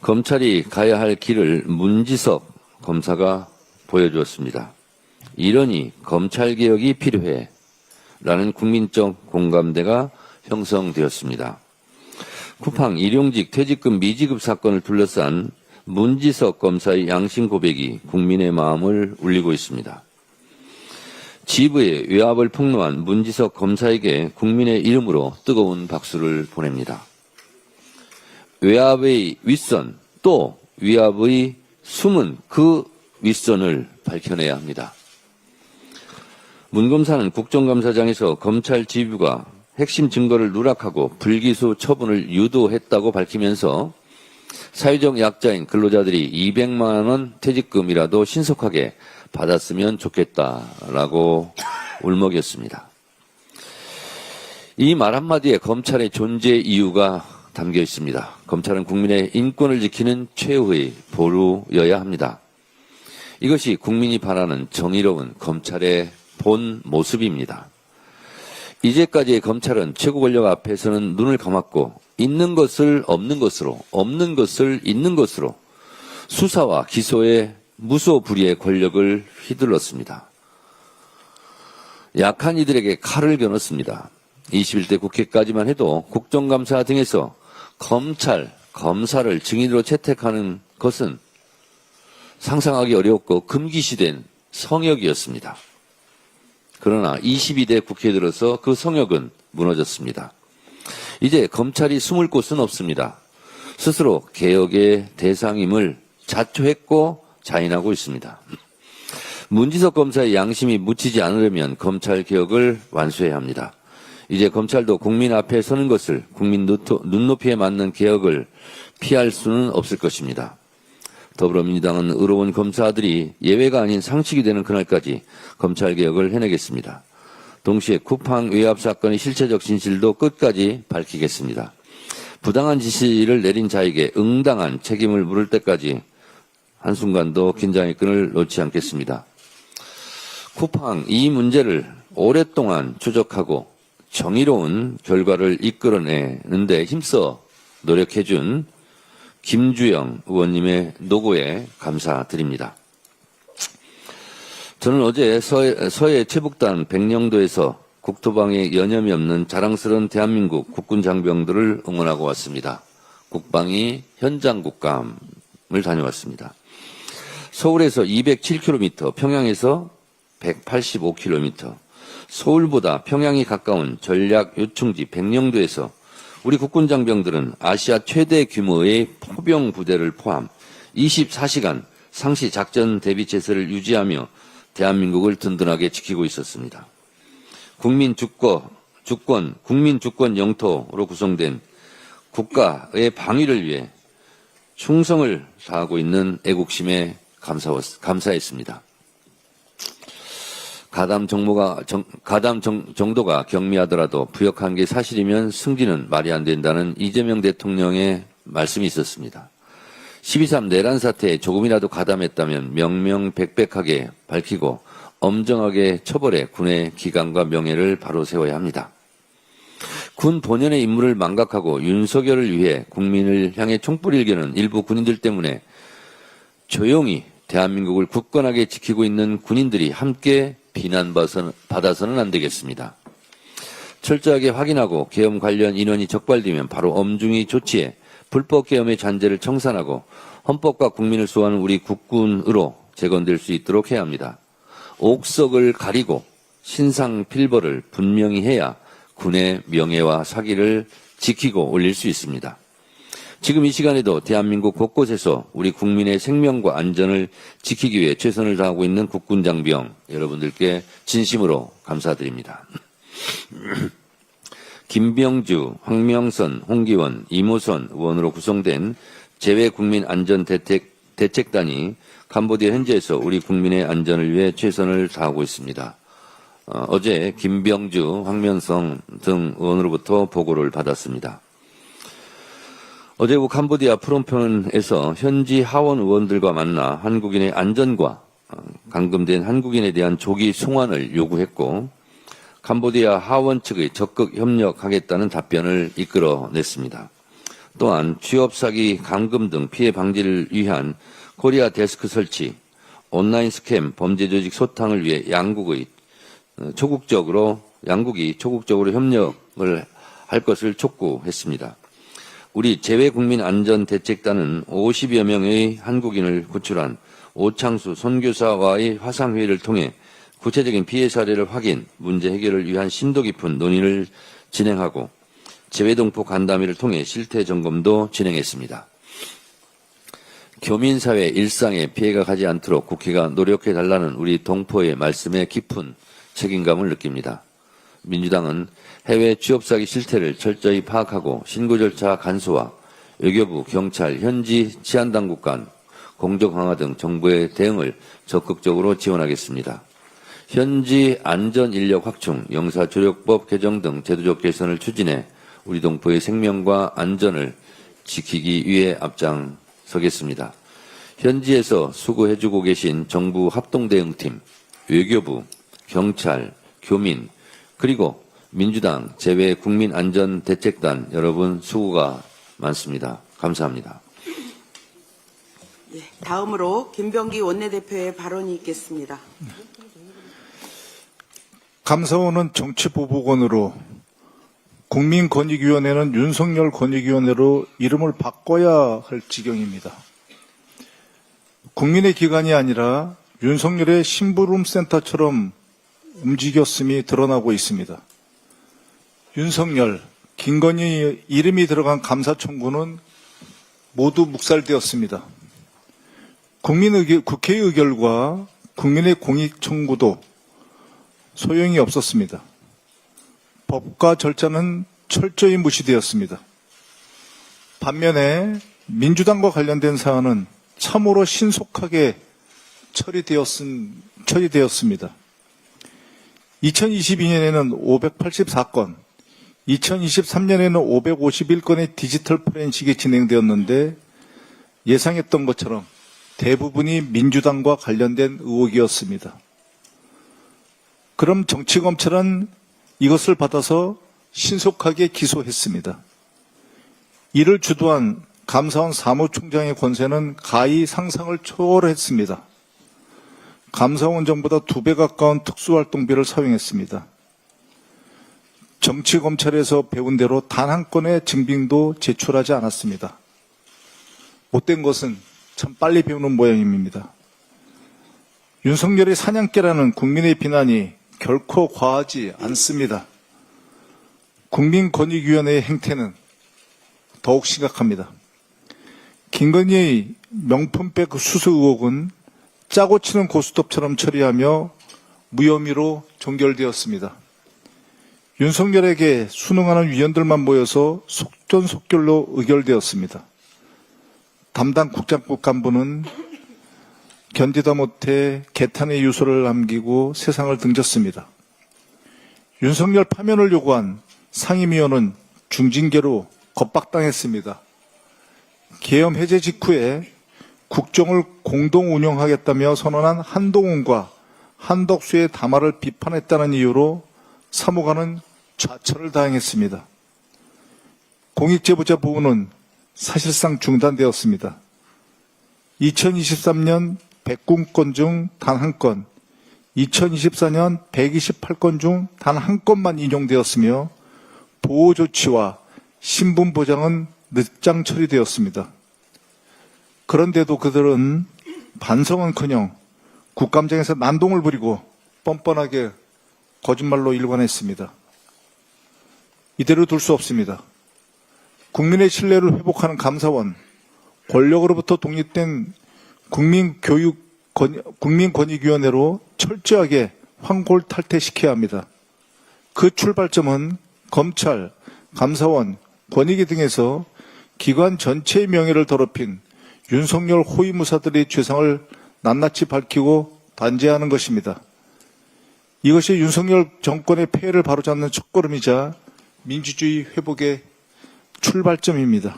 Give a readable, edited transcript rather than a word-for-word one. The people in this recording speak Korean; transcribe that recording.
검찰이 가야 할 길을 문지석 검사가 보여주었습니다. 이러니 검찰개혁이 필요해 라는 국민적 공감대가 형성되었습니다. 쿠팡 일용직 퇴직금 미지급 사건을 둘러싼 문지석 검사의 양심 고백이 국민의 마음을 울리고 있습니다. 지부의 외압을 폭로한 문지석 검사에게 국민의 이름으로 뜨거운 박수를 보냅니다. 외압의 윗선 또 위압의 숨은 그 윗선을 밝혀내야 합니다. 문 검사는 국정감사장에서 검찰 지부가 핵심 증거를 누락하고 불기소 처분을 유도했다고 밝히면서 사회적 약자인 근로자들이 200만 원 퇴직금이라도 신속하게 받았으면 좋겠다라고 울먹였습니다. 이 말 한마디에 검찰의 존재 이유가 담겨 있습니다. 검찰은 국민의 인권을 지키는 최후의 보루여야 합니다. 이것이 국민이 바라는 정의로운 검찰의 본 모습입니다. 이제까지의 검찰은 최고 권력 앞에서는 눈을 감았고 있는 것을 없는 것으로, 없는 것을 있는 것으로 수사와 기소에 무소불위의 권력을 휘둘렀습니다. 약한 이들에게 칼을 겨눴습니다. 21대 국회까지만 해도 국정감사 등에서 검찰, 검사를 증인으로 채택하는 것은 상상하기 어렵고 금기시된 성역이었습니다. 그러나 22대 국회에 들어서 그 성역은 무너졌습니다. 이제 검찰이 숨을 곳은 없습니다. 스스로 개혁의 대상임을 자초했고 자인하고 있습니다. 문지석 검사의 양심이 묻히지 않으려면 검찰 개혁을 완수해야 합니다. 이제 검찰도 국민 앞에 서는 것을 국민 눈높이에 맞는 개혁을 피할 수는 없을 것입니다. 더불어민주당은 의로운 검사들이 예외가 아닌 상식이 되는 그날까지 검찰 개혁을 해내겠습니다. 동시에 쿠팡 외압 사건의 실체적 진실도 끝까지 밝히겠습니다. 부당한 지시를 내린 자에게 응당한 책임을 물을 때까지 한순간도 긴장의 끈을 놓지 않겠습니다. 쿠팡 이 문제를 오랫동안 추적하고 정의로운 결과를 이끌어내는데 힘써 노력해준 김주영 의원님의 노고에 감사드립니다. 저는 어제 서해 최북단 백령도에서 국토방에 여념이 없는 자랑스러운 대한민국 국군 장병들을 응원하고 왔습니다. 국방이 현장 국감을 다녀왔습니다. 서울에서 207km, 평양에서 185km, 서울보다 평양이 가까운 전략 요충지 백령도에서 우리 국군 장병들은 아시아 최대 규모의 포병 부대를 포함 24시간 상시 작전 대비 체제를 유지하며 대한민국을 든든하게 지키고 있었습니다. 국민 주권 영토로 구성된 국가의 방위를 위해 충성을 다하고 있는 애국심에 감사했습니다. 가담 정도가 경미하더라도 부역한 게 사실이면 승진은 말이 안 된다는 이재명 대통령의 말씀이 있었습니다. 12.3 내란 사태에 조금이라도 가담했다면 명명백백하게 밝히고 엄정하게 처벌해 군의 기강과 명예를 바로 세워야 합니다. 군 본연의 임무를 망각하고 윤석열을 위해 국민을 향해 총불 일겨는 일부 군인들 때문에 조용히 대한민국을 굳건하게 지키고 있는 군인들이 함께 비난받아서는 안 되겠습니다. 철저하게 확인하고 계엄 관련 인원이 적발되면 바로 엄중히 조치해 불법 계엄의 잔재를 청산하고 헌법과 국민을 수호하는 우리 국군으로 재건될 수 있도록 해야 합니다. 옥석을 가리고 신상필벌을 분명히 해야 군의 명예와 사기를 지키고 올릴 수 있습니다. 지금 이 시간에도 대한민국 곳곳에서 우리 국민의 생명과 안전을 지키기 위해 최선을 다하고 있는 국군 장병 여러분들께 진심으로 감사드립니다. 김병주, 황명선, 홍기원, 이모선 의원으로 구성된 재외국민안전대책단이 캄보디아 현지에서 우리 국민의 안전을 위해 최선을 다하고 있습니다. 어제 김병주, 황명선 등 의원으로부터 보고를 받았습니다. 어제 오후 캄보디아 프놈펜에서 현지 하원 의원들과 만나 한국인의 안전과 감금된 한국인에 대한 조기 송환을 요구했고 캄보디아 하원 측의 적극 협력하겠다는 답변을 이끌어냈습니다. 또한 취업 사기, 감금 등 피해 방지를 위한 코리아 데스크 설치, 온라인 스캠, 범죄 조직 소탕을 위해 양국이 초국적으로 협력을 할 것을 촉구했습니다. 우리 재외국민안전대책단은 50여 명의 한국인을 구출한 오창수 선교사와의 화상회의를 통해 구체적인 피해 사례를 확인, 문제 해결을 위한 심도 깊은 논의를 진행하고 재외동포 간담회를 통해 실태 점검도 진행했습니다. 교민사회 일상에 피해가 가지 않도록 국회가 노력해달라는 우리 동포의 말씀에 깊은 책임감을 느낍니다. 민주당은 해외 취업사기 실태를 철저히 파악하고 신고 절차 간소화, 외교부, 경찰, 현지 치안당국 간 공조 강화 등 정부의 대응을 적극적으로 지원하겠습니다. 현지 안전인력 확충, 영사조력법 개정 등 제도적 개선을 추진해 우리 동포의 생명과 안전을 지키기 위해 앞장서겠습니다. 현지에서 수고해주고 계신 정부 합동대응팀, 외교부, 경찰, 교민, 그리고 민주당 재외국민안전대책단 여러분 수고가 많습니다. 감사합니다. 예, 다음으로 김병기 원내대표의 발언이 있겠습니다. 감사원은 정치보복원으로, 국민권익위원회는 윤석열 권익위원회로 이름을 바꿔야 할 지경입니다. 국민의 기관이 아니라 윤석열의 심부름센터처럼 움직였음이 드러나고 있습니다. 윤석열, 김건희 이름이 들어간 감사 청구는 모두 묵살되었습니다. 국회 의결과 국민의 공익 청구도 소용이 없었습니다. 법과 절차는 철저히 무시되었습니다. 반면에 민주당과 관련된 사안은 참으로 신속하게 처리되었습니다. 2022년에는 584건, 2023년에는 551건의 디지털 포렌식이 진행되었는데 예상했던 것처럼 대부분이 민주당과 관련된 의혹이었습니다. 그럼 정치검찰은 이것을 받아서 신속하게 기소했습니다. 이를 주도한 감사원 사무총장의 권세는 가히 상상을 초월했습니다. 감사원 전보다 2배 가까운 특수활동비를 사용했습니다. 정치검찰에서 배운 대로 단 한 건의 증빙도 제출하지 않았습니다. 못된 것은 참 빨리 배우는 모양입니다. 윤석열의 사냥개라는 국민의 비난이 결코 과하지 않습니다. 국민권익위원회의 행태는 더욱 심각합니다. 김건희의 명품백 수수 의혹은 짜고 치는 고스톱처럼 처리하며 무혐의로 종결되었습니다. 윤석열에게 순응하는 위원들만 모여서 속전속결로 의결되었습니다. 담당 국장급 간부는 견디다 못해 개탄의 유서를 남기고 세상을 등졌습니다. 윤석열 파면을 요구한 상임위원은 중징계로 겁박당했습니다. 계엄 해제 직후에 국정을 공동 운영하겠다며 선언한 한동훈과 한덕수의 담화를 비판했다는 이유로 사무관은 좌철을 다행했습니다. 공익제보자 보호는 사실상 중단되었습니다. 2023년 109건 중 단 한 건, 2024년 128건 중 단 한 건만 인용되었으며 보호 조치와 신분 보장은 늦장 처리되었습니다. 그런데도 그들은 반성은커녕 국감장에서 난동을 부리고 뻔뻔하게 거짓말로 일관했습니다. 이대로 둘 수 없습니다. 국민의 신뢰를 회복하는 감사원, 권력으로부터 독립된 국민권익위원회로 철저하게 황골탈퇴시켜야 합니다. 그 출발점은 검찰, 감사원, 권익위 등에서 기관 전체의 명예를 더럽힌 윤석열 호위무사들의 죄상을 낱낱이 밝히고 단죄하는 것입니다. 이것이 윤석열 정권의 폐해를 바로잡는 첫걸음이자 민주주의 회복의 출발점입니다.